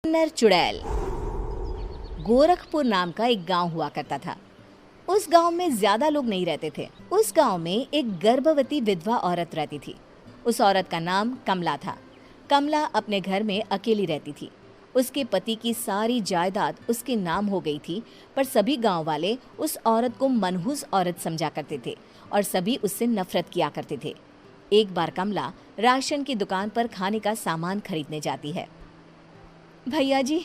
किन्नर चुड़ैल। गोरखपुर नाम का एक गांव हुआ करता था। उस गांव में ज्यादा लोग नहीं रहते थे। उस गांव में एक गर्भवती विधवा औरत रहती थी। उस औरत का नाम कमला था। कमला अपने घर में अकेली रहती थी। उसके पति की सारी जायदाद उसके नाम हो गई थी, पर सभी गांव वाले उस औरत को मनहूस औरत समझा करते थे और सभी उससे नफरत किया करते थे। एक बार कमला राशन की दुकान पर खाने का सामान खरीदने जाती है। भैया जी,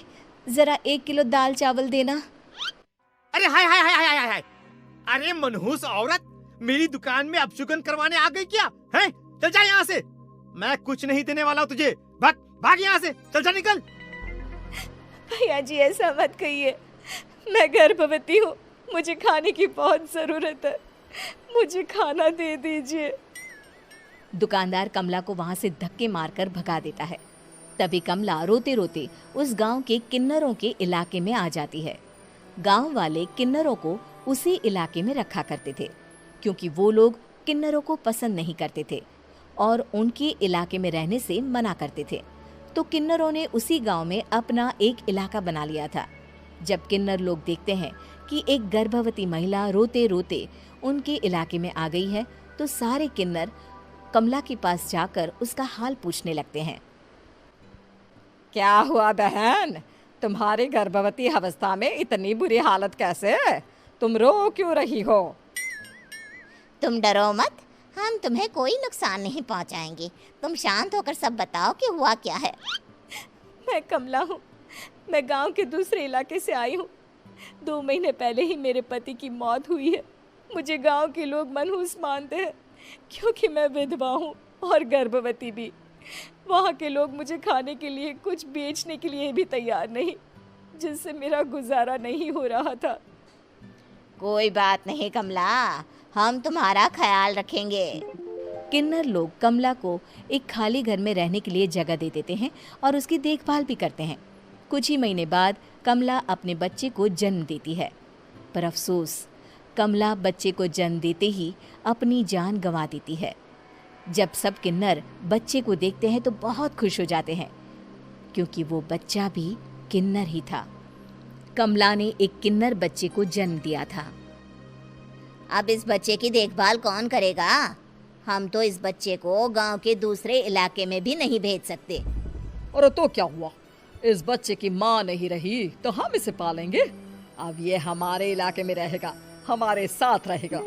जरा 1 किलो दाल चावल देना। अरे हाय हाय हाय हाय हाय हाय! अरे मनहूस औरत, मेरी दुकान में अपशुगन करवाने आ गई क्या? हैं? चल जा यहाँ से। मैं कुछ नहीं देने वाला हूँ तुझे। भाग भाग यहाँ से, चल जा निकल। भैया जी, ऐसा मत कहिए। मैं गर्भवती हूँ, मुझे खाने की बहुत जरूरत है। मुझे खाना दे दीजिए। दुकानदार कमला को वहां से धक्के मारकर भगा देता है। तभी कमला रोते रोते उस गांव के किन्नरों के इलाके में आ जाती है। गांव वाले किन्नरों को उसी इलाके में रखा करते थे, क्योंकि वो लोग किन्नरों को पसंद नहीं करते थे और उनके इलाके में रहने से मना करते थे। तो किन्नरों ने उसी गांव में अपना एक इलाका बना लिया था। जब किन्नर लोग देखते हैं कि एक गर्भवती महिला रोते रोते उनके इलाके में आ गई है, तो सारे किन्नर कमला के पास जाकर उसका हाल पूछने लगते हैं। क्या हुआ बहन, तुम्हारी गर्भवती अवस्था में इतनी बुरी हालत कैसे? तुम रो क्यों रही हो? तुम डरो मत, हम तुम्हें कोई नुकसान नहीं पहुंचाएंगे। तुम शांत होकर सब बताओ कि हुआ क्या है। मैं कमला हूँ। मैं गांव के दूसरे इलाके से आई हूँ। 2 महीने पहले ही मेरे पति की मौत हुई है। मुझे गांव के लोग मनहूस मानते हैं, क्योंकि मैं विधवा हूँ और गर्भवती भी। वहाँ के लोग मुझे खाने के लिए कुछ बेचने के लिए भी तैयार नहीं, जिससे मेरा गुजारा नहीं हो रहा था। कोई बात नहीं कमला, हम तुम्हारा ख्याल रखेंगे। किन्नर लोग कमला को एक खाली घर में रहने के लिए जगह दे देते हैं और उसकी देखभाल भी करते हैं। कुछ ही महीने बाद कमला अपने बच्चे को जन्म देती है, पर अफसोस, कमला बच्चे को जन्म देते ही अपनी जान गंवा देती है। जब सब किन्नर बच्चे को देखते हैं तो बहुत खुश हो जाते हैं, क्योंकि वो बच्चा भी किन्नर ही था। कमला ने एक किन्नर बच्चे को जन्म दिया था। अब इस बच्चे की देखभाल कौन करेगा? हम तो इस बच्चे को गांव के दूसरे इलाके में भी नहीं भेज सकते। और तो क्या हुआ, इस बच्चे की माँ नहीं रही तो हम इसे पालेंगे। अब ये हमारे इलाके में रहेगा, हमारे साथ रहेगा।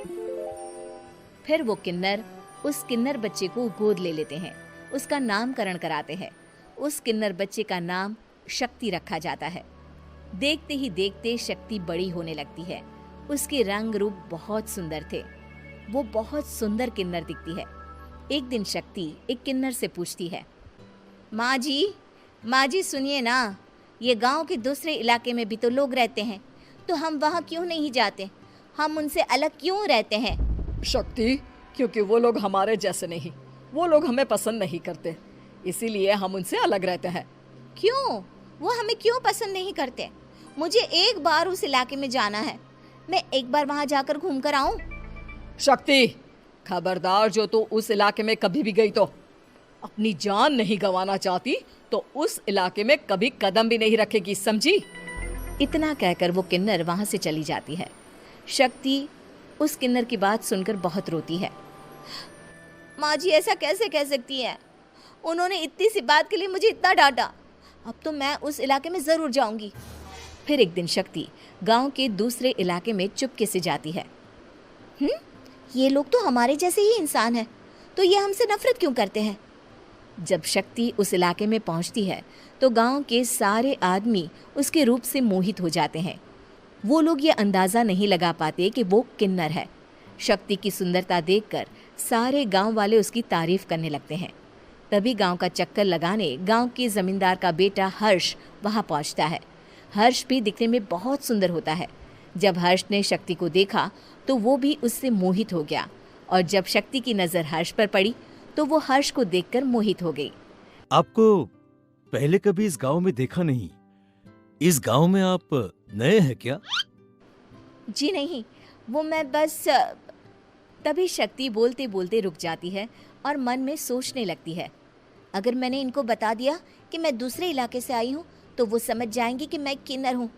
फिर वो किन्नर उस किन्नर बच्चे को गोद ले लेते हैं, उसका नामकरण कराते हैं। उस किन्नर बच्चे का नाम शक्ति रखा जाता है। देखते ही देखते शक्ति बड़ी होने लगती है। उसके रंग रूप बहुत सुंदर थे। वो बहुत सुंदर किन्नर दिखती है। एक दिन शक्ति एक किन्नर से पूछती है, माँ जी सुनिए ना, ये गांव के दूसरे इलाके में भी तो लोग रहते हैं, तो हम वहाँ क्यों नहीं जाते? हम उनसे अलग क्यों रहते हैं? शक्ति, क्योंकि वो लोग हमारे जैसे नहीं, वो लोग हमें पसंद नहीं करते, इसीलिए हम उनसे अलग रहते हैं। क्यों? वो हमें क्यों पसंद नहीं करते? मुझे एक बार उस इलाके में जाना है। मैं एक बार वहाँ जाकर घूम कर आऊं। शक्ति, खबरदार, जो तू उस इलाके में कभी भी गई तो अपनी जान नहीं गंवाना चाहती तो उस इलाके में कभी कदम भी नहीं रखेगी, समझी? इतना कहकर वो किन्नर वहां से चली जाती है। शक्ति उस किन्नर की बात सुनकर बहुत रोती है। माँ जी, ऐसा कैसे कह सकती है? उन्होंने इतनी सी बात के लिए मुझे इतना डांटा। अब तो मैं उस इलाके में जरूर जाऊंगी। फिर एक दिन शक्ति गांव के दूसरे इलाके में चुपके से जाती है। ये लोग तो हमारे जैसे ही इंसान हैं, तो ये हमसे नफरत क्यों करते हैं? जब शक्ति उस इलाके में पहुंचती है तो गांव के सारे आदमी उसके रूप से मोहित हो जाते हैं। वो लोग ये अंदाज़ा नहीं लगा पाते कि वो किन्नर है। शक्ति की सुंदरता देखकर सारे गांव वाले उसकी तारीफ करने लगते हैं। तभी गांव का चक्कर लगाने गांव के जमींदार का बेटा हर्ष वहां पहुंचता है। हर्ष भी दिखने में बहुत सुंदर होता है। जब हर्ष ने शक्ति को देखा तो वो भी उससे मोहित हो गया, और जब शक्ति की नज़र हर्ष पर पड़ी तो वो हर्ष को देखकर मोहित हो गई। आपको पहले कभी इस गांव में देखा नहीं। इस गांव में आप नए हैं क्या? जी नहीं, वो मैं बस। तभी शक्ति बोलते बोलते रुक जाती है और मन में सोचने लगती है, अगर मैंने इनको बता दिया कि मैं दूसरे इलाके से आई हूँ तो वो समझ जाएंगे कि मैं किन्नर हूँ,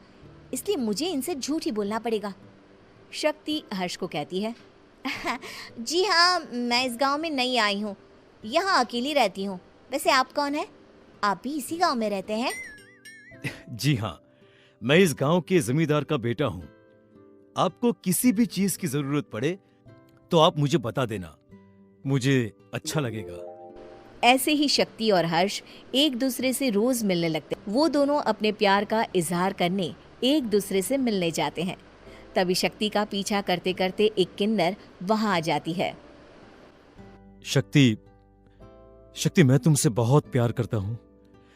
इसलिए मुझे इनसे झूठ ही बोलना पड़ेगा। शक्ति हर्ष को कहती है, जी हाँ, मैं इस गांव में नई आई हूँ, यहाँ अकेली रहती हूँ। वैसे आप कौन है? आप भी इसी गांव में रहते हैं? जी हाँ, मैं इस गांव के जमींदार का बेटा हूँ। आपको किसी भी चीज की जरूरत पड़े तो आप मुझे बता देना, मुझे अच्छा लगेगा। ऐसे ही शक्ति और हर्ष एक दूसरे से रोज मिलने लगते। वो दोनों अपने प्यार का इजहार करने एक दूसरे से मिलने जाते हैं। तभी शक्ति का पीछा करते करते एक किन्नर वहां आ जाती है। शक्ति, शक्ति, मैं तुमसे बहुत प्यार करता हूँ।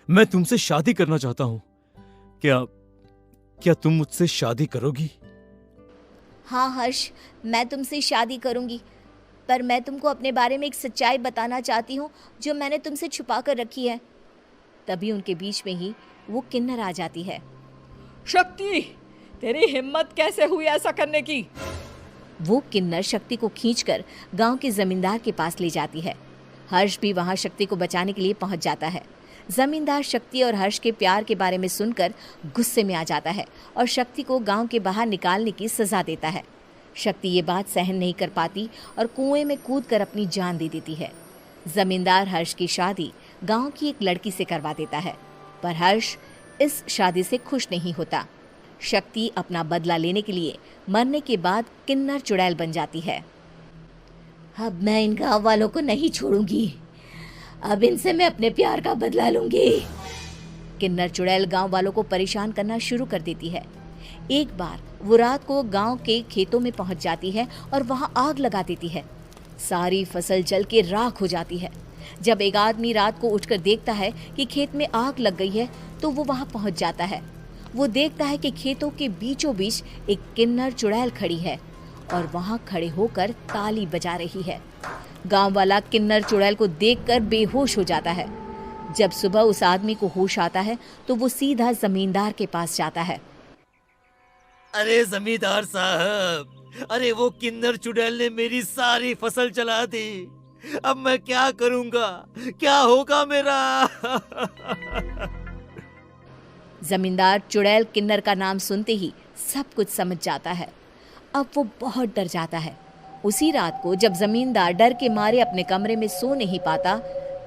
मैं तुमसे शादी करना चाहता हूँ। क्या तुम मुझसे शादी करोगी? हाँ हर्ष, मैं तुमसे शादी करूँगी, पर मैं तुमको अपने बारे में एक सच्चाई बताना चाहती हूँ जो मैंने तुमसे छुपा कर रखी है। तभी उनके बीच में ही वो किन्नर आ जाती है। शक्ति, तेरी हिम्मत कैसे हुई ऐसा करने की? वो किन्नर शक्ति को खींचकर गांव के जमींदार के पास ले जाती है। हर्ष भी वहां शक्ति को बचाने के लिए पहुंच जाता है। जमींदार शक्ति और हर्ष के प्यार के बारे में सुनकर गुस्से में आ जाता है और शक्ति को गांव के बाहर निकालने की सजा देता है। शक्ति ये बात सहन नहीं कर पाती और कुएं में कूदकर अपनी जान दे देती है। जमींदार हर्ष की शादी गांव की एक लड़की से करवा देता है, पर हर्ष इस शादी से खुश नहीं होता। शक्ति अपना बदला लेने के लिए मरने के बाद किन्नर चुड़ैल बन जाती है। अब मैं इन गाँव वालों को नहीं छोड़ूंगी, अब इनसे मैं अपने प्यार का बदला लूंगी। किन्नर चुड़ैल गांव वालों को परेशान करना शुरू कर देती है। एक बार वो रात को गांव के खेतों में पहुंच जाती है और वहां आग लगा देती है। सारी फसल जल के राख हो जाती है। जब एक आदमी रात को उठकर देखता है कि खेत में आग लग गई है तो वो वहां पहुंच जाता है। वो देखता है कि खेतों के बीचों बीच एक किन्नर चुड़ैल खड़ी है और वहां खड़े होकर ताली बजा रही है। गांव वाला किन्नर चुड़ैल को देखकर बेहोश हो जाता है। जब सुबह उस आदमी को होश आता है तो वो सीधा जमींदार के पास जाता है। अरे जमींदार साहब, अरे वो किन्नर चुड़ैल ने मेरी सारी फसल जला दी। अब मैं क्या करूंगा? क्या होगा मेरा? जमींदार चुड़ैल किन्नर का नाम सुनते ही सब कुछ समझ जाता है। अब वो बहुत डर जाता है। उसी रात को जब जमींदार डर के मारे अपने कमरे में सो नहीं पाता,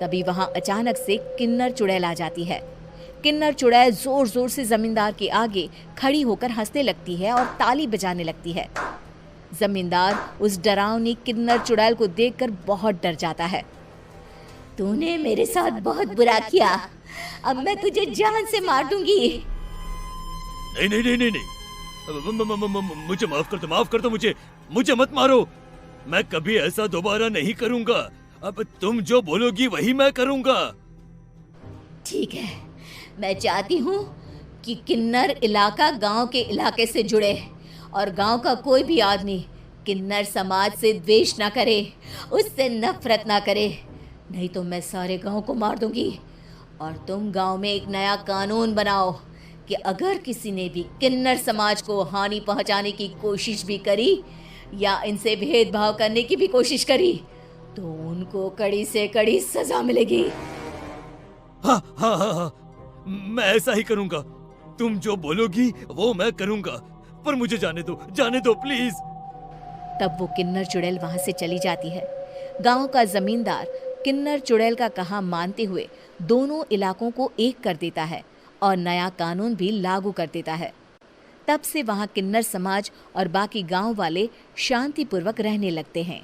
तभी वहां अचानक से किन्नर चुड़ैल आ जाती है। किन्नर चुड़ैल जोर जोर से जमींदार के आगे खड़ी होकर हंसने लगती है और ताली बजाने लगती है। जमींदार उस डरावनी किन्नर चुड़ैल को देखकर बहुत डर जाता है। तूने मेरे साथ बहुत बुरा किया, अब मैं तुझे जान से मार दूंगी। नहीं नहीं नहीं नहीं नहीं, मुझे माफ कर दो, मुझे मत मारो। मैं कभी ऐसा दोबारा नहीं करूंगा। अब तुम जो बोलोगी वही मैं करूंगा। ठीक है, मैं चाहती हूँ कि किन्नर इलाका गांव के इलाके से जुड़े और गांव का कोई भी आदमी किन्नर समाज से द्वेष ना करे, उससे नफरत ना करे, नहीं तो मैं सारे गांव को मार दूंगी। और तुम गांव में एक नया कानून बनाओ कि अगर किसी ने भी किन्नर समाज को हानि पहुंचाने की कोशिश भी करी या इनसे भेदभाव करने की भी कोशिश करी तो उनको कड़ी से कड़ी सजा मिलेगी। हाँ हाँ हाँ हाँ, मैं ऐसा ही करूंगा। तुम जो बोलोगी वो मैं करूंगा, पर मुझे जाने दो प्लीज। तब वो किन्नर चुड़ैल वहां से चली जाती है। गांव का जमींदार किन्नर चुड़ैल का कहा मानते हुए दोनों इलाकों को एक कर देता है और नया कानून भी लागू कर देता है। तब से वहां किन्नर समाज और बाकी गांव वाले शांतिपूर्वक रहने लगते हैं।